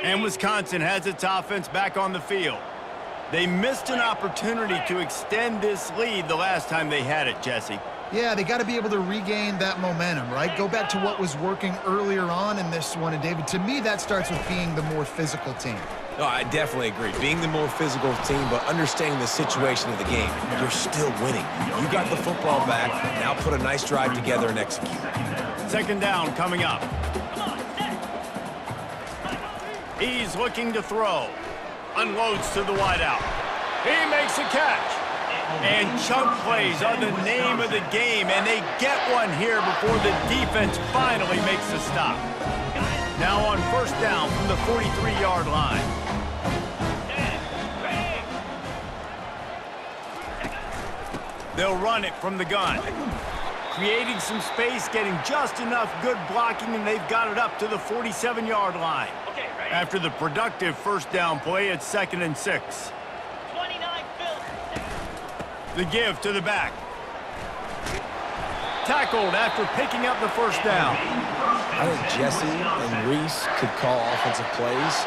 And Wisconsin has its offense back on the field. They missed an opportunity to extend this lead the last time they had it, Jesse. Yeah, they got to be able to regain that momentum, right? Go back to what was working earlier on in this one. And, David, to me, that starts with being the more physical team. No, I definitely agree. Being the more physical team, but understanding the situation of the game. You're still winning. You got the football back. Now put a nice drive together and execute. Second down coming up. He's looking to throw. Unloads to the wideout. He makes a catch. And chunk plays are the name of the game, and they get one here before the defense finally makes the stop. Now on first down from the 43-yard line. They'll run it from the gun. Creating some space, getting just enough good blocking, and they've got it up to the 47-yard line. After the productive first down play, it's 2nd and 6. 29 The give to the back. Tackled after picking up the first down. I think Jesse and Reese could call offensive plays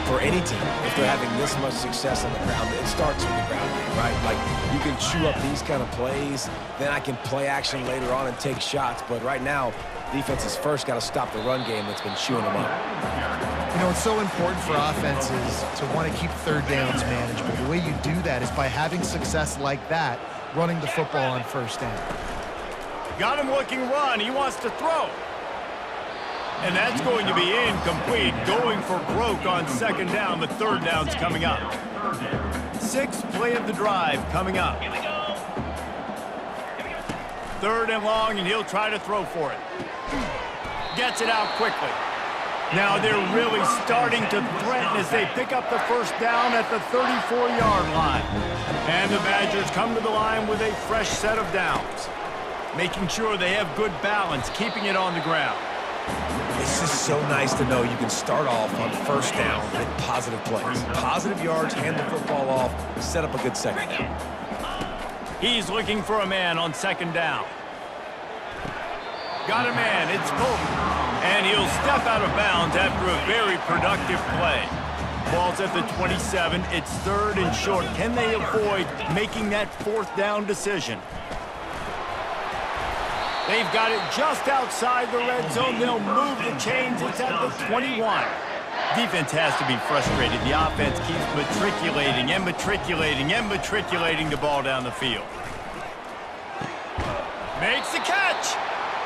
for any team. If they're having this much success on the ground, it starts with the ground game, right? Like, you can chew up these kind of plays, then I can play action later on and take shots. But right now, defense has first got to stop the run game that's been chewing them up. You know, it's so important for offenses to want to keep third downs manageable. The way you do that is by having success like that, running the football on first down. Got him looking run. He wants to throw. And that's going to be incomplete. Going for broke on second down. The third down's coming up. 6th play of the drive coming up. Here we go. 3rd and long, and he'll try to throw for it. Gets it out quickly. Now they're really starting to threaten as they pick up the first down at the 34-yard line. And the Badgers come to the line with a fresh set of downs. Making sure they have good balance, keeping it on the ground. It's just so nice to know you can start off on first down with positive plays. Positive yards, hand the football off, set up a good second down. He's looking for a man on second down. Got a man, it's Colton. And he'll step out of bounds after a very productive play. Ball's at the 27, it's 3rd and short. Can they avoid making that 4th down decision? They've got it just outside the red zone. They'll move the chains. It's at the 21. Defense has to be frustrated. The offense keeps matriculating and matriculating and matriculating the ball down the field. Makes the catch.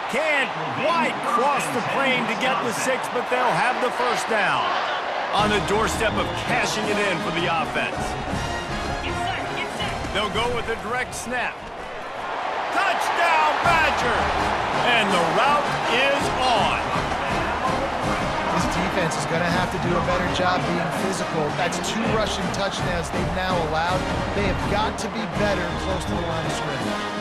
Can't quite cross the plane to get the 6, but they'll have the first down. On the doorstep of cashing it in for the offense. They'll go with a direct snap. Touchdown, Badgers! And the route is on. This defense is going to have to do a better job being physical. That's 2 rushing touchdowns they've now allowed. They have got to be better close to the line of scrimmage.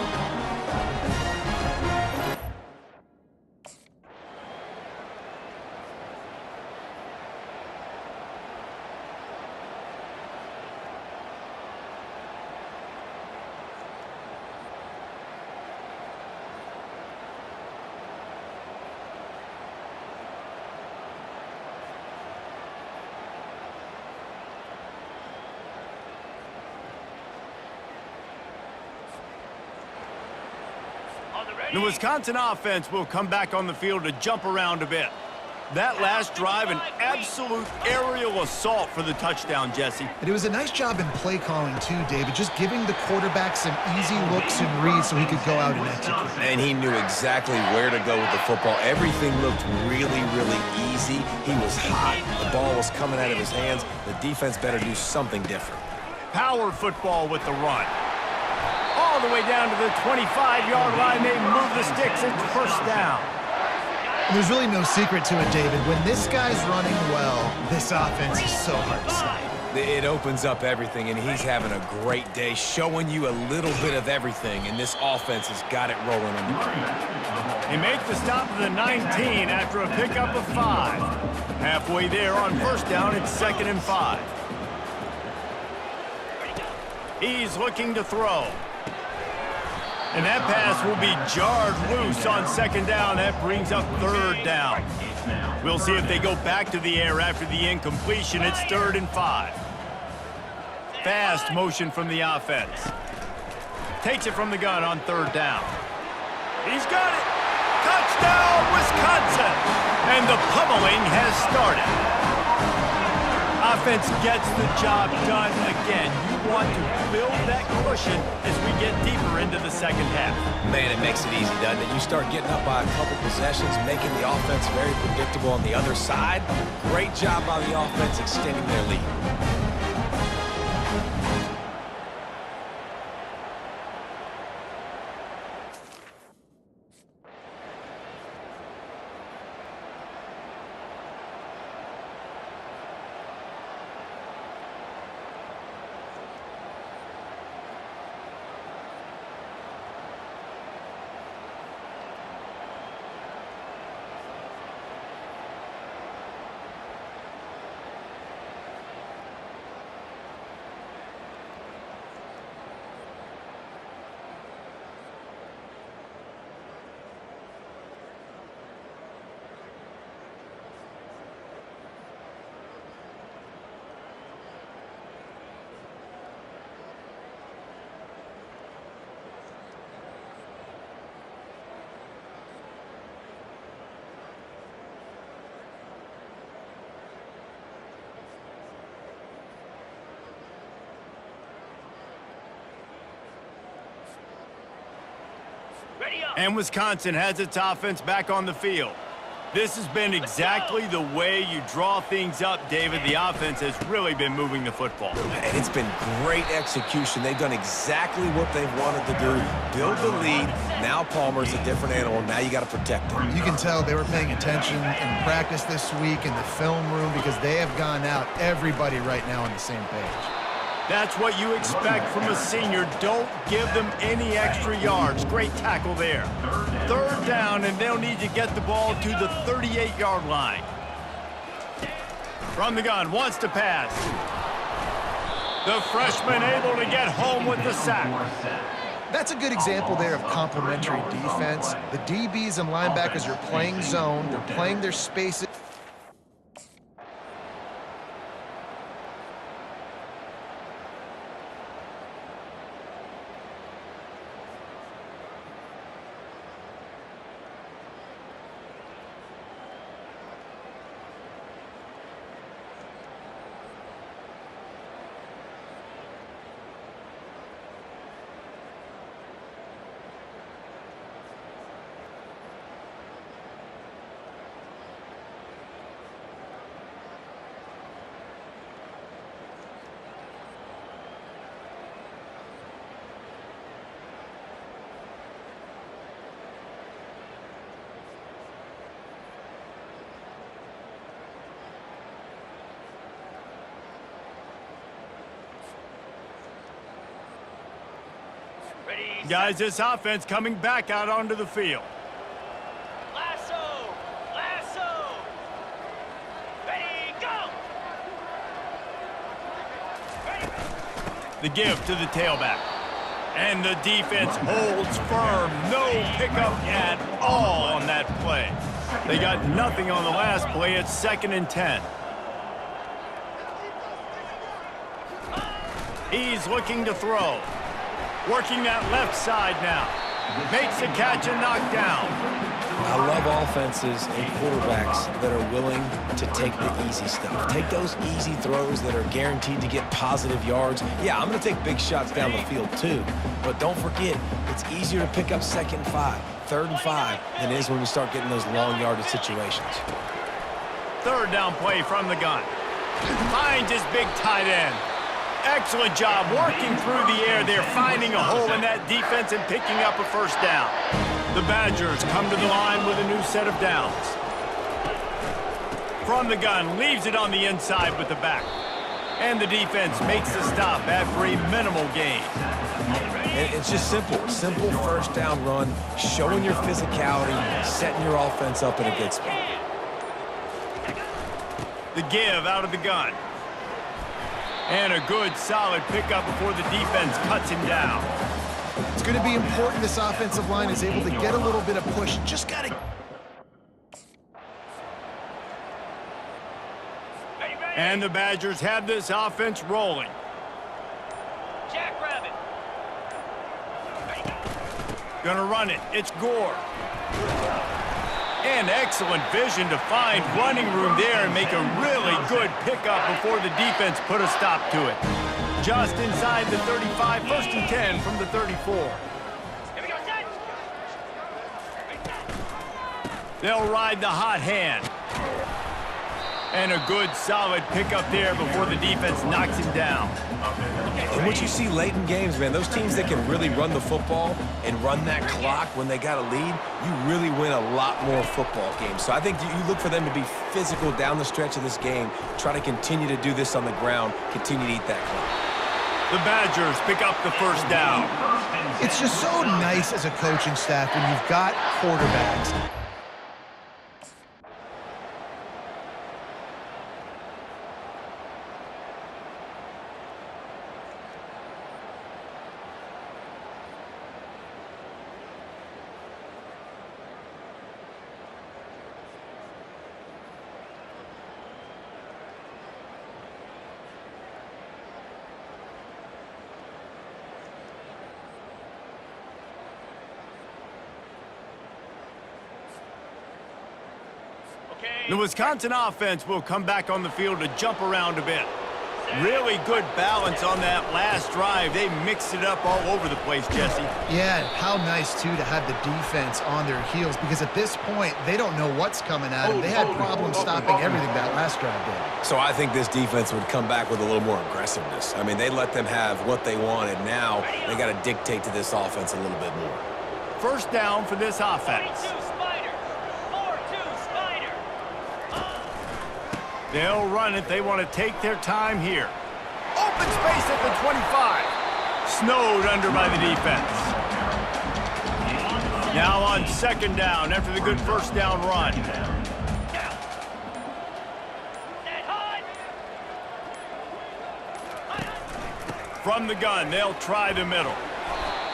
The Wisconsin offense will come back on the field to jump around a bit. That last drive, an absolute aerial assault for the touchdown, Jesse. And it was a nice job in play calling too, David, just giving the quarterback some easy looks and reads so he could go out and execute. And he knew exactly where to go with the football. Everything looked really, really easy. He was hot. The ball was coming out of his hands. The defense better do something different. Power football with the run. All the way down to the 25-yard line. They move the sticks. It's first down. There's really no secret to it, David. When this guy's running well, this offense is so hard to stop. It opens up everything, and he's having a great day, showing you a little bit of everything, and this offense has got it rolling on the ground. He makes the stop of the 19 after a pickup of 5. Halfway there on first down, it's 2nd and 5. He's looking to throw. And that pass will be jarred loose on 2nd down. That brings up 3rd down. We'll see if they go back to the air after the incompletion. It's 3rd and 5. Fast motion from the offense. Takes it from the gun on 3rd down. He's got it. Touchdown, Wisconsin. And the pummeling has started. Offense gets the job done again. You want to build that cushion as we get deeper into the second half. Man, it makes it easy, doesn't it? You start getting up by a couple possessions, making the offense very predictable on the other side. Great job by the offense extending their lead. And Wisconsin has its offense back on the field. This has been exactly the way you draw things up, David. The offense has really been moving the football. And it's been great execution. They've done exactly what they've wanted to do. Build the lead. Now Palmer's a different animal. Now you got to protect him. You can tell they were paying attention in practice this week in the film room because they have gone out, everybody right now on the same page. That's what you expect from a senior. Don't give them any extra yards. Great tackle there. 3rd down, and they'll need to get the ball to the 38-yard line. From the gun, wants to pass. The freshman able to get home with the sack. That's a good example there of complementary defense. The DBs and linebackers are playing zone. They're playing their spaces. Guys, this offense coming back out onto the field. Lasso! Lasso! Ready, go! Ready. The give to the tailback. And the defense holds firm. No pickup at all on that play. They got nothing on the last play. It's 2nd and 10. He's looking to throw. Working that left side now. Makes the catch and knocked down. I love offenses and quarterbacks that are willing to take the easy stuff. Take those easy throws that are guaranteed to get positive yards. Yeah, I'm going to take big shots down the field too. But don't forget, it's easier to pick up 2nd and 5, 3rd and 5 than it is when we start getting those long yardage situations. 3rd down play from the gun. Finds his big tight end. Excellent job working through the air there, finding a hole in that defense and picking up a 1st down. The Badgers come to the line with a new set of downs. From the gun, leaves it on the inside with the back. And the defense makes the stop after a minimal gain. And it's just simple 1st down run, showing your physicality, setting your offense up in a good spot. The give out of the gun. And a good, solid pickup before the defense cuts him down. It's going to be important this offensive line is able to get a little bit of push. Just got to... And the Badgers have this offense rolling. Jackrabbit. Gonna run it. It's Gore. And excellent vision to find running room there and make a really good pickup before the defense put a stop to it. Just inside the 35, 1st and 10 from the 34. Here we go, set. They'll ride the hot hand. And a good, solid pickup there before the defense knocks him down. And what you see late in games, man, those teams that can really run the football and run that clock when they got a lead, you really win a lot more football games. So I think you look for them to be physical down the stretch of this game, try to continue to do this on the ground, continue to eat that clock. The Badgers pick up the 1st down. It's just so nice as a coaching staff when you've got quarterbacks. The Wisconsin offense will come back on the field to jump around a bit. Really good balance on that last drive. They mixed it up all over the place, Jesse. Yeah, how nice, too, to have the defense on their heels because at this point, they don't know what's coming at them. They had problems stopping everything that last drive did. So I think this defense would come back with a little more aggressiveness. I mean, they let them have what they wanted. Now they got to dictate to this offense a little bit more. 1st down for this offense. 42 Spider. 4-2 Spider. They'll run it. They want to take their time here. Open space at the 25. Snowed under by the defense. Now on 2nd down after the good 1st down run. From the gun, they'll try the middle.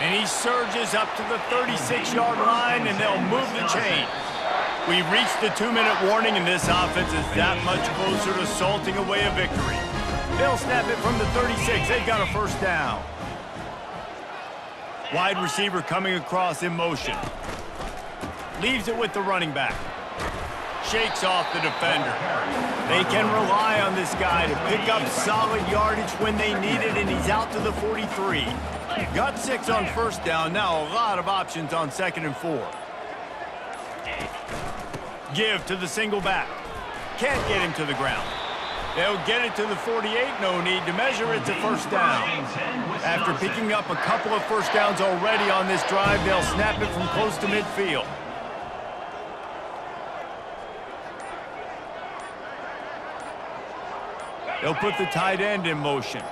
And he surges up to the 36-yard line, and they'll move the chain. We've reached the 2-minute warning, and this offense is that much closer to salting away a victory. They'll snap it from the 36. They've got a 1st down. Wide receiver coming across in motion. Leaves it with the running back. Shakes off the defender. They can rely on this guy to pick up solid yardage when they need it, and he's out to the 43. Got 6 on 1st down. Now a lot of options on 2nd and 4. Give to the single back. Can't get him to the ground. They'll get it to the 48. No need to measure. It's a 1st down. After picking up a couple of 1st downs already on this drive, they'll snap it from close to midfield. They'll put the tight end in motion.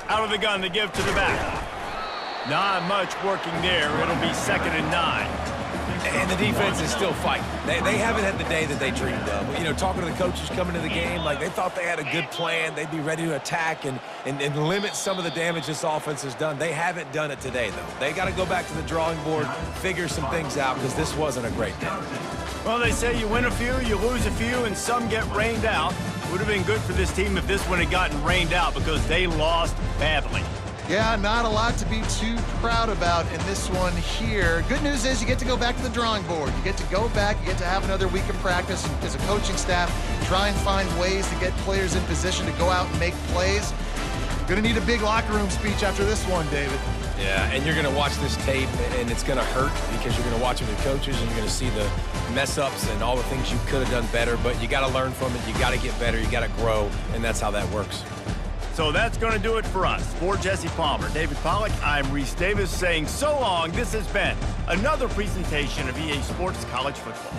Out of the gun, they give to the back. Not much working there. It'll be 2nd and 9. And the defense is still fighting. They haven't had the day that they dreamed of. You know, talking to the coaches coming to the game, like they thought they had a good plan. They'd be ready to attack and limit some of the damage this offense has done. They haven't done it today, though. They got to go back to the drawing board, figure some things out, because this wasn't a great day. Well, they say you win a few, you lose a few, and some get rained out. Would have been good for this team if this one had gotten rained out because they lost badly. Yeah, not a lot to be too proud about in this one here. Good news is you get to go back to the drawing board. You get to go back, you get to have another week of practice as a coaching staff, try and find ways to get players in position to go out and make plays. Gonna need a big locker room speech after this one, David. Yeah, and you're going to watch this tape, and it's going to hurt because you're going to watch it with coaches, and you're going to see the mess-ups and all the things you could have done better, but you got to learn from it. You got to get better. You got to grow, and that's how that works. So that's going to do it for us. For Jesse Palmer, David Pollack, I'm Reese Davis saying so long. This has been another presentation of EA Sports College Football.